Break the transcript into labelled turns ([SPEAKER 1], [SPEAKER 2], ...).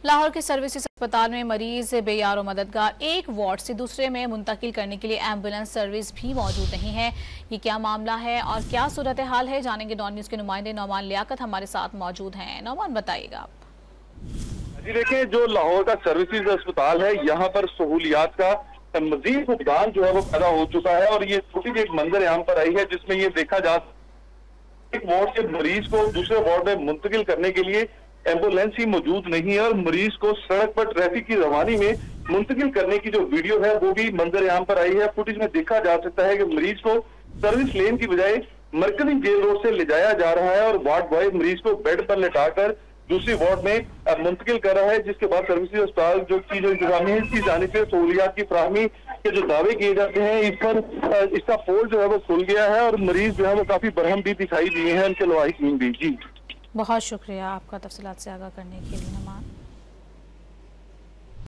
[SPEAKER 1] लाहौर के सर्विसेज अस्पताल में मरीज बेयार मददगार एक वार्ड से दूसरे में मुंतकिल करने के लिए एम्बुलेंस सर्विस भी मौजूद नहीं है। ये क्या मामला है और क्या सूरत हाल है, जानेंगे डॉन न्यूज के नुमाइंदे नौमान लियाकत हमारे साथ मौजूद हैं। नौमान, बताइएगा आप।
[SPEAKER 2] जी देखिए, जो लाहौर का सर्विसेज अस्पताल है, यहाँ पर सहूलियात का मजीद फुकदान जो है वो पैदा हो चुका है और ये छोटी एक मंजर यहाँ पर आई है जिसमें ये देखा जा एक वार्ड से मरीज को दूसरे वार्ड में मुंतकिल करने के लिए एम्बुलेंस ही मौजूद नहीं है और मरीज को सड़क पर ट्रैफिक की रवानी में मुंतकिल करने की जो वीडियो है वो भी मंजर यहाँ पर आई है। फुटेज में देखा जा सकता है कि मरीज को सर्विस लेन की बजाय मरकजी जेल रोड से ले जाया जा रहा है और वार्ड बॉय मरीज को बेड पर लेटाकर दूसरी वार्ड में मुंतकिल कर रहा है, जिसके बाद सर्विसेज अस्पताल जो की जो इंतजामी है इसकी जानिब से सहूलियात की फराहमी के जो दावे किए जाते हैं इस पर इसका पोल जो है वो खुल गया है और मरीज जो है वो काफी बरहम भी दिखाई दिए हैं, उनके लवाहिकीन भी। जी
[SPEAKER 1] बहुत शुक्रिया आपका तफसीलात से आगाह करने के लिए।